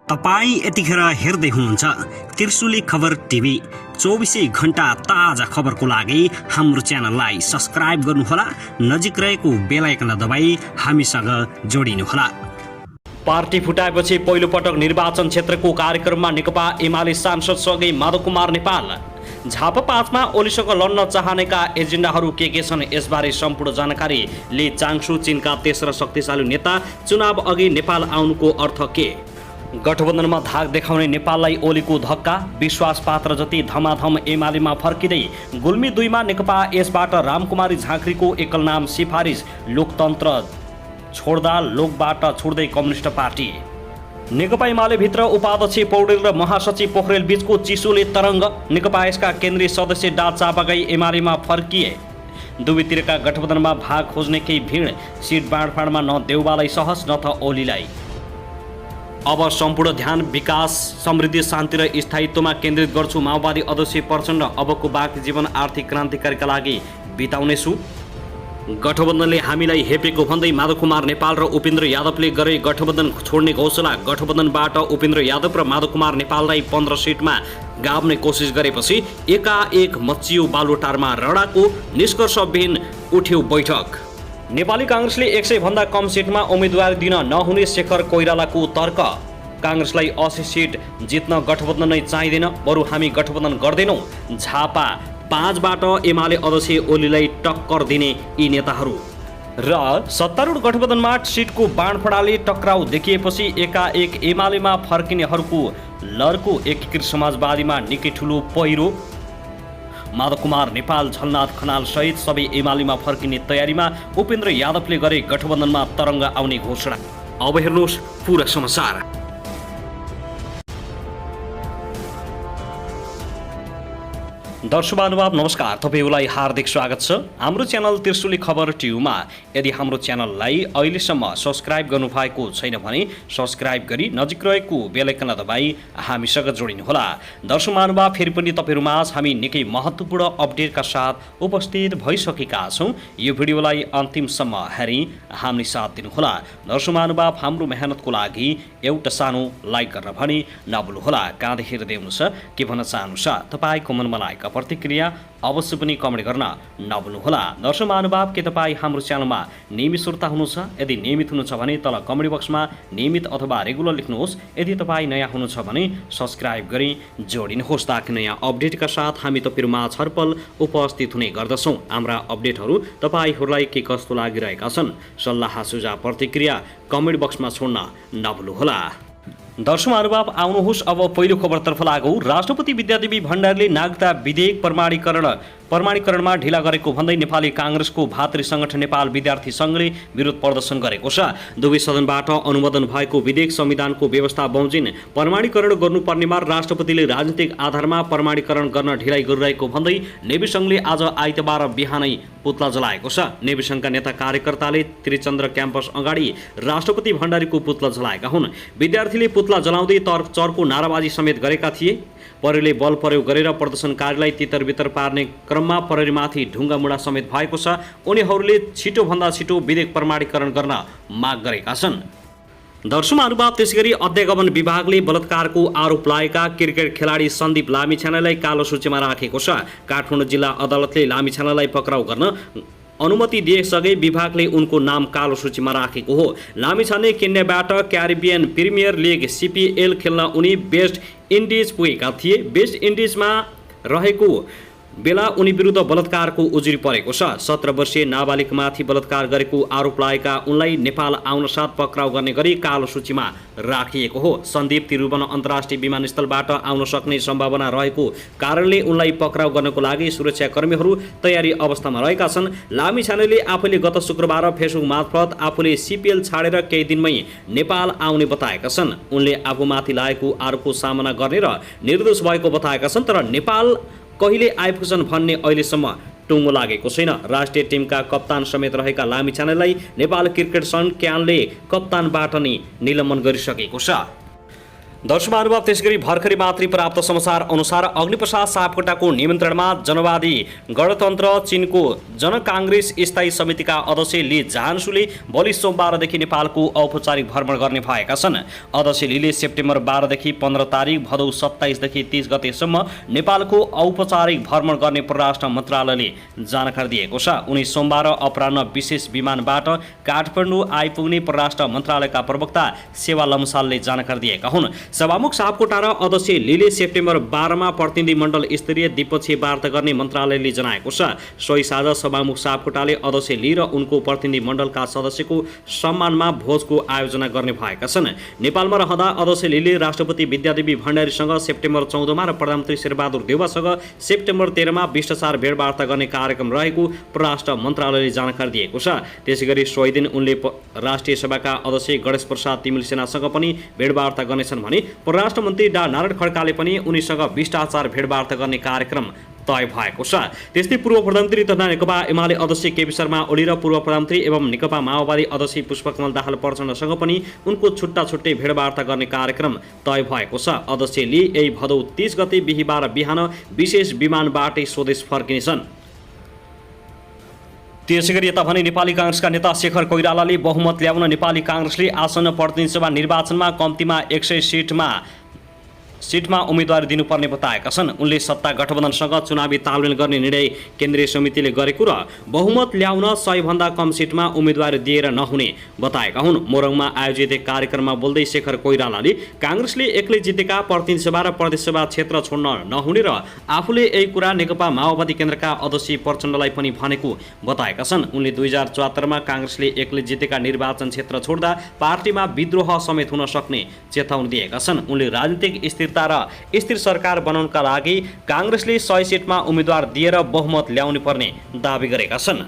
तपाई यतिखेर हेर्दै हुनुहुन्छ त्रिशुली खबर टिभी। 24 घण्टा ताजा खबरको लागि हाम्रो च्यानललाई सब्स्क्राइब गर्नुहोला, नजिक रहेको बेल आइकन दबाई हामीसँग जोडिनुहोला। पार्टी फुटाएपछि पहिलो पटक निर्वाचन क्षेत्रको कार्यक्रममा नेकपा एमाले सांसद सँगै माधव कुमार नेपाल। झापा 5 मा ओलीसँग लड्न चाहनेका एजेन्डाहरू के छन्, यसबारे सम्पूर्ण जानकारी ले चाङसु चीनका तेस्रो शक्तिशाली नेता चुनाव अघि नेपाल आउनुको अर्थ के? गठबन्धनमा धाक देखाउने नेपाललाई ओलीको धक्का, विश्वास पात्र जति धमाधम एमालेमा फर्किँदै गुल्मी 2 मा नेकपा यसबाट रामकुमारी झाँक्रीको एकल नाम सिफारिस, लोकतन्त्र छोड्दा लोकबाट छुट्दै कम्युनिस्ट पार्टी। नेकपा एमाले भित्र उपाध्यक्ष पौडेल र महासचिव पोखरेल बीचको चिसोले तरङ्ग, नेकपा यसका केन्द्रीय सदस्य डा चापागाई एमालेमा फर्किए। दुवैतिरका गठबन्धनमा भाग खोज्ने केही भिड, सिट बाँडफाँडमा न देउबालाई सहज न त ओलीलाई। अब सम्पूर्ण ध्यान विकास, समृद्धि, शान्ति र स्थायित्वमा केन्द्रित गर्छु, माओवादी अध्यक्ष प्रचण्ड। अबको बाँकी जीवन आर्थिक क्रान्तिकारीका लागि बिताउनेछु। गठबन्धनले हामीलाई हेपेको भन्दै माधव कुमार नेपाल र उपेन्द्र यादवले गरे गठबन्धन छोड्ने घोषणा। गठबन्धनबाट उपेन्द्र यादव र माधव कुमार नेपाललाई 15 सिटमा गाभ्ने कोसिस गरेपछि एकाएक मचियो बालुटारमा रडाको, निष्कर्षविहीन उठ्यो बैठक। नेपाली काङ्ग्रेसले 100 भन्दा कम सिटमा उम्मेदवारी दिन नहुने शेखर कोइरालाको तर्क। काङ्ग्रेसलाई 80 सिट जित्न गठबन्धन नै चाहिँदैन, बरु हामी गठबन्धन गर्दैनौँ। झापा 5 बाट एमाले अध्यक्ष ओलीलाई टक्कर दिने यी नेताहरू। र सत्तारूढ गठबन्धनमा सिटको बाँडफाँडाले टक्राउ देखिएपछि एकाएक एमालेमा फर्किनेहरूको लर्को, एकीकृत समाजवादीमा निकै ठुलो पहिरो। माधव कुमार नेपाल, झलनाथ खनाल सहित सबै एमालेमा फर्किने तयारीमा। उपेन्द्र यादवले गरे गठबन्धनमा तरङ्ग आउने घोषणा। अब हेर्नुहोस् पुरा समाचार। दर्शक महानुभाव नमस्कार, तपाईलाई हार्दिक स्वागत छ हाम्रो च्यानल त्रिशुली खबर टिभीमा। यदि हाम्रो च्यानललाई अहिलेसम्म सब्स्क्राइब गर्नुभएको छैन भने सब्स्क्राइब गरी नजिक रहेको बेल आइकन दबाई हामीसँग जोडिनुहोला। दर्शक महानुभाव, फेरि पनि तपाईहरुमाझ हामी निकै महत्त्वपूर्ण अपडेटका साथ उपस्थित भइसकेका छौं। यो भिडियोलाई अन्तिमसम्म हेरी हामी साथ दिनुहोला। दर्शक महानुभाव, हाम्रो मेहनतको लागि एउटा सानो लाइक गर्न पनि नभुल्नुहोला। कहाँदेखि हेर्दै हुनुहुन्छ, के भन्न चाहनुहुन्छ, तपाईको मनमा लागेको प्रतिक्रिया अवश्य पनि कमेन्ट गर्न नभुल्नुहोला। दर्शक महानुभाव, के तपाईँ हाम्रो च्यानलमा नियमित श्रोता हुनुहुन्छ? यदि नियमित हुनुहुन्छ भने तल कमेन्ट बक्समा नियमित अथवा रेगुलर लेख्नुहोस्। यदि तपाईँ नयाँ हुनुहुन्छ भने सब्स्क्राइब गरी जोडिनुहोस्, ताकि नयाँ अपडेटका साथ हामी तपाईहरुमा छरपल उपस्थित हुने गर्दछौँ। हाम्रा अपडेटहरू तपाईहरूलाई के कस्तो लागिरहेका छन्, सल्लाह सुझाव प्रतिक्रिया कमेन्ट बक्समा छोड्न नभुल्नुहोला। दर्शक महानुभाव, आउनुहोस् अब पहिलो खबरतर्फ लागौँ। राष्ट्रपति विद्यादेवी भण्डारीले नागरिकता विधेयक प्रमाणीकरणमा ढिला गरेको भन्दै नेपाली काङ्ग्रेसको भातृ सङ्गठन नेपाल विद्यार्थी सङ्घले विरोध प्रदर्शन गरेको छ। दुवै सदनबाट अनुमोदन भएको विधेयक संविधानको व्यवस्था बमोजिम प्रमाणीकरण गर्नुपर्नेमा राष्ट्रपतिले राजनीतिक आधारमा प्रमाणीकरण गर्न ढिलाइ गरिरहेको भन्दै नेवी सङ्घले आज आइतबार बिहानै पुतला जलाएको छ। नेवी सङ्घका नेता कार्यकर्ताले त्रिचन्द्र क्याम्पस अगाडि राष्ट्रपति भण्डारीको पुतला जलाएका हुन्। विद्यार्थीले पुतला जलाउँदै चर्को नाराबाजी समेत गरेका थिए। प्रहरीले बल प्रयोग गरेर प्रदर्शनकारीलाई तितर-बितर पार्ने क्रममा प्रहरीमाथि ढुङ्गामुढा समेत भएको छ। उनीहरूले छिटोभन्दा छिटो विधेयक प्रमाणीकरण गर्न माग गरेका छन्। दर्शक महानुभाव, त्यसैगरी अध्यागमन विभागले बलात्कारको आरोप लागेका क्रिकेट खेलाडी सन्दीप लामिछानेलाई कालो सूचीमा राखेको छ। काठमाडौँ जिल्ला अदालतले लामिछानेलाई पक्राउ गर्न अनुमति दिएसँगै विभागले उनको नाम कालो सूचीमा राखेको हो। लामिछाने केन्याबाट क्यारिबियन प्रिमियर लिग CPL खेल्न उनी वेस्ट इन्डिज पुगेका थिए। वेस्ट इन्डिजमा रहेको बेला उनी विरुद्ध बलात्कारको उजुरी परेको छ। 17 वर्षीय नाबालिगमाथि बलात्कार गरेको आरोप लागेका उनलाई नेपाल आउन साथ पक्राउ गर्ने गरी कालो सूचीमा राखिएको हो। सन्दीप तिरुवन अन्तर्राष्ट्रिय विमानस्थलबाट आउन सक्ने सम्भावना रहेको कारणले उनलाई पक्राउ गर्नको लागि सुरक्षाकर्मीहरू तयारी अवस्थामा रहेका छन्। लामिछानेले आफूले गत शुक्रबार फेसबुक मार्फत आफूले CPL छाडेर केही दिनमै नेपाल आउने बताएका छन्। उनले आफूमाथि लागेको आरोपको सामना गर्ने र निर्दोष भएको बताएका छन्, तर नेपाल कहिले आइपुग्छन् भन्ने अहिलेसम्म टुङ्गो लागेको छैन। राष्ट्रिय टिमका कप्तान समेत रहेका लामिछानेलाई नेपाल क्रिकेट सङ्घ क्यानले कप्तानबाट नै निलम्बन गरिसकेको छ। दर्शक महानुभाव, त्यसगरी भर्खरै मात्रै प्राप्त समाचार अनुसार अग्निप्रसाद सापकोटाको निमन्त्रणमा जनवादी गणतन्त्र चीनको जनकाङ्ग्रेस स्थायी समितिका अध्यक्ष ली जान्सुले भोलि सोमबारदेखि नेपालको औपचारिक भ्रमण गर्ने भएका छन्। अध्यक्ष लीले सेप्टेम्बर 12 देखि 15 तारिक, भदौ 27 देखि 30 गतेसम्म नेपालको औपचारिक भ्रमण गर्ने परराष्ट्र मन्त्रालयले जानकारी दिएको छ। उनी सोमबार अपराह्न विशेष विमानबाट काठमाडौँ आइपुग्ने परराष्ट्र मन्त्रालयका प्रवक्ता सेवा लम्सालले जानकारी दिएका हुन्। सभामुख सापकोटा र अध्यक्ष लीले सेप्टेम्बर 12 मा प्रतिनिधिमण्डल स्तरीय द्विपक्षीय वार्ता गर्ने मन्त्रालयले जनाएको छ। सोही साझा सभामुख सापकोटाले अध्यक्ष ली र उनको प्रतिनिधिमण्डलका सदस्यको सम्मानमा भोजको आयोजना गर्ने भएका छन्। नेपालमा रहँदा अध्यक्ष लीले राष्ट्रपति विद्यादेवी भण्डारीसँग सेप्टेम्बर 14 मा र प्रधानमन्त्री शेरबहादुर देउवासँग सेप्टेम्बर 13 मा शिष्टाचार भेटवार्ता गर्ने कार्यक्रम रहेको परराष्ट्र मन्त्रालयले जानकारी दिएको छ। त्यसैगरी सोही दिन उनले राष्ट्रिय सभाका अध्यक्ष गणेश प्रसाद तिमिल सेनासँग पनि भेटवार्ता गर्नेछन् भने परराष्ट्र मन्त्री डा नारायण खड्काले पनि उनीसँग शिष्टाचार भेटवार्ता गर्ने कार्यक्रम तय भएको छ। त्यस्तै पूर्व प्रधानमन्त्री तथा नेकपा एमाले अध्यक्ष केपी शर्मा ओली र पूर्व प्रधानमन्त्री एवं नेकपा माओवादी अध्यक्ष पुष्पकमल दाहाल प्रचण्डसँग पनि उनको छुट्टा छुट्टै भेटवार्ता गर्ने कार्यक्रम तय भएको छ। अध्यक्ष ली यही भदौ 30 गते बिहीबार बिहान विशेष विमानबाटै स्वदेश फर्किनेछन्। त्यसैगरी यता भने नेपाली काङ्ग्रेसका नेता शेखर कोइरालाले बहुमत ल्याउन नेपाली काङ्ग्रेसले आसन्न प्रतिनिधि सभा निर्वाचनमा कम्तीमा 100 सिटमा उम्मेदवारी दिनुपर्ने बताएका छन्। उनले सत्ता गठबन्धनसँग चुनावी तालमेल गर्ने निर्णय केन्द्रीय समितिले गरेको र बहुमत ल्याउन 100 भन्दा कम सिटमा उम्मेदवारी दिएर नहुने बताएका हुन्। मोरङमा आयोजित एक कार्यक्रममा बोल्दै शेखर कोइरालाले काङ्ग्रेसले एक्लै जितेका प्रतिनिधि सभा र प्रदेशसभा क्षेत्र छोड्न नहुने र आफूले यही कुरा नेकपा माओवादी केन्द्रका अध्यक्ष प्रचण्डलाई पनि भनेको बताएका छन्। उनले 2074 मा काङ्ग्रेसले एक्लै जितेका निर्वाचन क्षेत्र छोड्दा पार्टीमा विद्रोह समेत हुन सक्ने चेतावनी दिएका छन्। उनले राजनीतिक स्थिरता र स्थिर सरकार बनाउनका लागि काङ्ग्रेसले 100 सिटमा उम्मेदवार दिएर बहुमत ल्याउनु पर्ने दावी गरेका छन्।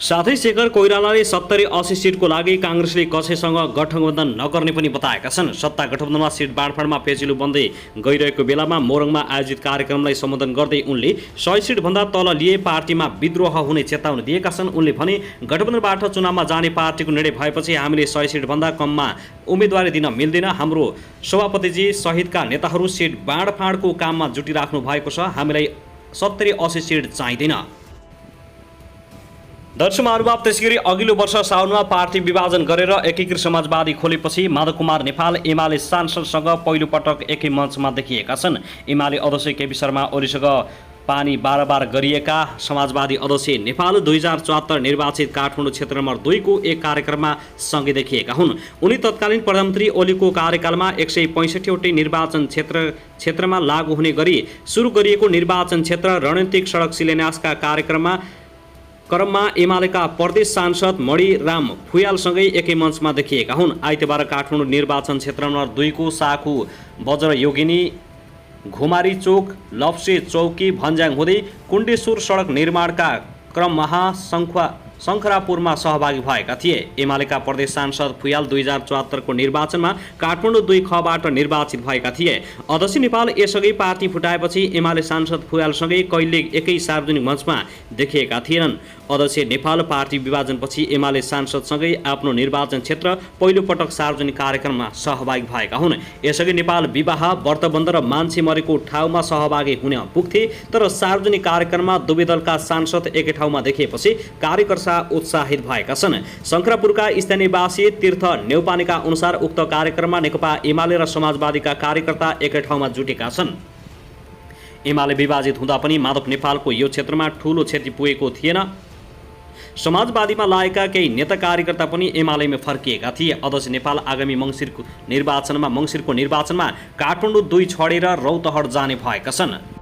साथै शेखर कोइरालाले 70-80 सिटको लागि काङ्ग्रेसले कसैसँग गठबन्धन नगर्ने पनि बताएका छन्। सत्ता गठबन्धनमा सिट बाँडफाँडमा पेचिलो बन्दै गइरहेको बेलामा मोरङमा आयोजित कार्यक्रमलाई सम्बोधन गर्दै उनले 100 सिटभन्दा तल लिए पार्टीमा विद्रोह हुने चेतावनी दिएका छन्। उनले भने गठबन्धनबाट चुनावमा जाने पार्टीको निर्णय भएपछि हामीले 100 सिटभन्दा कममा उम्मेदवारी दिन मिल्दैन। हाम्रो सभापतिजी सहितका नेताहरू सिट बाँडफाँडको काममा जुटिराख्नु भएको छ। हामीलाई 70-80 सिट चाहिँदैन। दर्शक महानुभाव, त्यसगरी अघिल्लो वर्ष साउनमा पार्टी विभाजन गरेर एकीकृत समाजवादी खोलेपछि माधव कुमार नेपाल एमाले सांसदसँग पहिलोपटक एकै मञ्चमा देखिएका छन्। एमाले अध्यक्ष केपी शर्मा ओलीसँग पानी बारबार गरिएका समाजवादी अध्यक्ष नेपाल 2074 निर्वाचित काठमाडौँ क्षेत्र नम्बर 2 को एक कार्यक्रममा सँगै देखिएका हुन्। उनी तत्कालीन प्रधानमन्त्री ओलीको कार्यकालमा 165वटै निर्वाचन क्षेत्रमा लागू हुने गरी सुरु गरिएको निर्वाचन क्षेत्र रणनीतिक सडक शिलान्यासका क्रममा एमालेका प्रदेश सांसद मणिराम फुयालसँगै एकै मञ्चमा देखिएका हुन्। आइतबार काठमाडौँ निर्वाचन क्षेत्र नम्बर 2 को साखु बज्रयोगिनी घुमारी चोक लप्से चौकी भन्ज्याङ हुँदै कुण्डेश्वर सडक निर्माणका क्रममा शङ्खरापुरमा सहभागी भएका थिए। एमालेका प्रदेश सांसद फुयाल 2074 को निर्वाचनमा काठमाडौँ 2 खबाट निर्वाचित भएका थिए। अध्यक्ष नेपाल यसअघि पार्टी फुटाएपछि एमाले सांसद फुयालसँगै कहिले एकै सार्वजनिक मञ्चमा देखिएका थिएनन्। अध्यक्ष नेपाल पार्टी विभाजनपछि एमाले सांसदसँगै आफ्नो निर्वाचन क्षेत्र पहिलोपटक सार्वजनिक कार्यक्रममा सहभागी भएका हुन्। यसअघि नेपाल विवाह, व्रतबन्ध र मान्छे मरेको ठाउँमा सहभागी हुन पुग्थे, तर सार्वजनिक कार्यक्रममा दुवै दलका सांसद एकै ठाउँमा देखिएपछि कार्यकर्ता उत्साहित भएका छन्। शङ्खरापुरका स्थानीयवासी तीर्थ नेउपानेका अनुसार उक्त कार्यक्रममा नेकपा एमाले र समाजवादीका कार्यकर्ता एकै ठाउँमा जुटेका छन्। एमाले विभाजित हुँदा पनि माधव नेपालको यो क्षेत्रमा ठूलो क्षति पुगेको थिएन। समाजवादीमा लागेका केही नेता कार्यकर्ता पनि एमालेमा फर्किएका थिए। अध्यक्ष नेपाल आगामी मङ्सिरको निर्वाचनमा काठमाडौँ 2 छोडेर रौतहट जाने भएका छन्।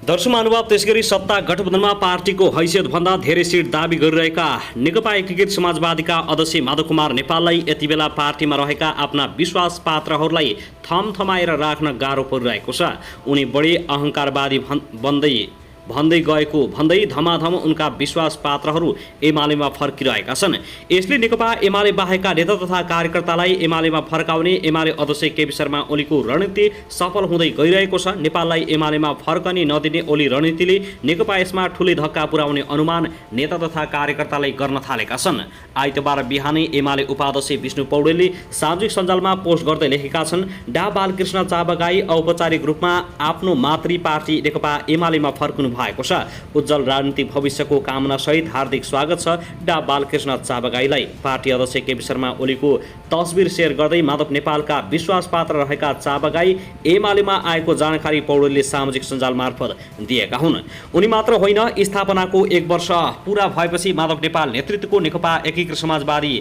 दर्शक महानुभाव, त्यसगरी सत्ता गठबन्धनमा पार्टीको हैसियतभन्दा धेरै सिट दाबी गरिरहेका नेकपा एकीकृत समाजवादीका अध्यक्ष माधव कुमार नेपाललाई यति बेला पार्टीमा रहेका आफ्ना विश्वास पात्रहरूलाई थमाएर राख्न गाह्रो परिरहेको छ। उनी बढी अहङ्कारवादी बन्दै भन्दै गएको भन्दै धमाधम उनका विश्वास पात्रहरू एमालेमा फर्किरहेका छन्। यसले नेकपा एमाले बाहेकका नेता तथा कार्यकर्तालाई एमालेमा फर्काउने एमाले अध्यक्ष केपी शर्मा ओलीको रणनीति सफल हुँदै गइरहेको छ। नेपाललाई एमालेमा फर्कने नदिने ओली रणनीतिले नेकपा यसमा ठूलै धक्का पुर्याउने अनुमान नेता तथा कार्यकर्तालाई गर्न थालेका छन्। आइतबार बिहानै एमाले उपाध्यक्ष विष्णु पौडेलले सामाजिक सञ्जालमा पोस्ट गर्दै लेखेका छन्, डा बालकृष्ण चाबगाई औपचारिक रूपमा आफ्नो मातृ पार्टी नेकपा एमालेमा फर्कनु भएको छ। उज्जवल राजनीतिक भविष्यको कामना सहित हार्दिक स्वागत छ डा बालकृष्ण चाबगाईलाई। पार्टी अध्यक्ष केपी शर्मा ओलीको तस्बिर सेयर गर्दै माधव नेपालका विश्वासपात्र रहेका चाबगाई एमालेमा आएको जानकारी पौडेलले सामाजिक सञ्जाल मार्फत दिएका हुन्। उनी मात्र होइन, स्थापनाको 1 वर्ष पूरा भएपछि माधव नेपाल नेतृत्वको नेकपा एकीकृत समाजवादी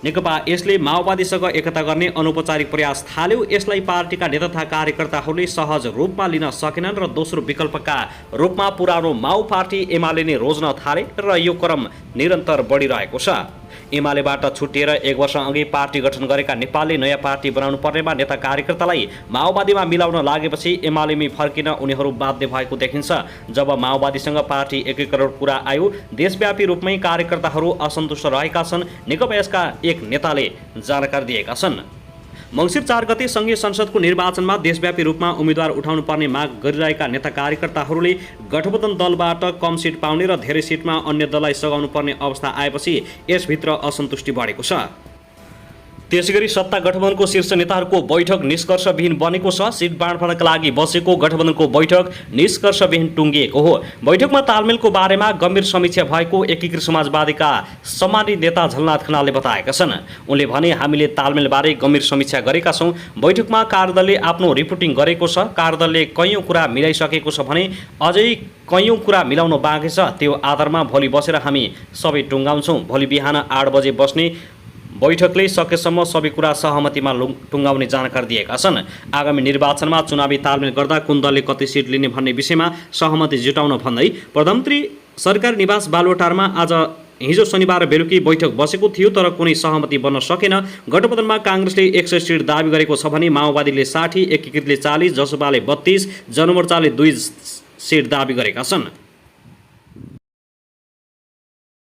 नेकपा यसले माओवादीसँग एकता गर्ने अनौपचारिक प्रयास थाल्यो। यसलाई पार्टीका नेता तथा कार्यकर्ताहरूले सहज रूपमा लिन सकेनन् र दोस्रो विकल्पका रूपमा पुरानो माओ पार्टी एमाले नै रोज्न थाले र यो क्रम निरन्तर बढिरहेको छ। एमालेबाट छुटिएर 1 वर्ष अघि पार्टी गठन गरेका नेपालले नयाँ पार्टी बनाउनु पर्नेमा नेता कार्यकर्तालाई माओवादीमा मिलाउन लागेपछि एमालेमै फर्किन उनीहरू बाध्य भएको देखिन्छ। जब माओवादीसँग पार्टी एकीकरण कुरा आयो, देशव्यापी रूपमै कार्यकर्ताहरू असन्तुष्ट रहेका छन्, नेकपा यसका एक नेताले जानकारी दिएका छन्। मङ्सिर 4 गते संघीय संसदको निर्वाचनमा देशव्यापी रूपमा उम्मेद्वार उठाउनु पर्ने माग गरिरहेका नेता कार्यकर्ताहरूले गठबन्धन दलबाट कम सिट पाउने र धेरै सिटमा अन्य दललाई सघाउनु पर्ने अवस्था आएपछि यसभित्र असन्तुष्टि बढेको छ। त्यसैगरी सत्ता गठबन्धनको शीर्ष नेताहरूको बैठक निष्कर्षविहीन बनेको छ। सिट बाँडफाँडका लागि बसेको गठबन्धनको बैठक निष्कर्षविहीन टुङ्गिएको हो। बैठकमा तालमेलको बारेमा गम्भीर समीक्षा भएको एकीकृत समाजवादीका सम्मानित नेता झलनाथ खनालले बताएका छन्। उनले भने, हामीले तालमेलबारे गम्भीर समीक्षा गरेका छौँ। बैठकमा कार्यदलले आफ्नो रिपोर्टिङ गरेको छ। कार्यदलले कैयौँ कुरा मिलाइसकेको छ भने अझै कैयौँ कुरा मिलाउन बाँकी छ। त्यो आधारमा भोलि बसेर हामी सबै टुङ्गाउँछौँ। भोलि बिहान 8 बजे बस्ने बैठकले सकेसम्म सबै कुरा सहमतिमा टुङ्गाउने जानकारी दिएका छन्। आगामी निर्वाचनमा चुनावी तालमेल गर्दा कुन दलले कति सिट लिने भन्ने विषयमा सहमति जुटाउन भन्दै प्रधानमन्त्री सरकारी निवास बालुवाटारमा आज हिजो शनिबार बेलुकी बैठक बसेको थियो, तर कुनै सहमति बन्न सकेन। गठबन्धनमा काङ्ग्रेसले 100 सिट दाबी गरेको छ भने माओवादीले 60, एकीकृतले 40, जसपाले 32, जनमोर्चाले 2 सिट दाबी गरेका छन्।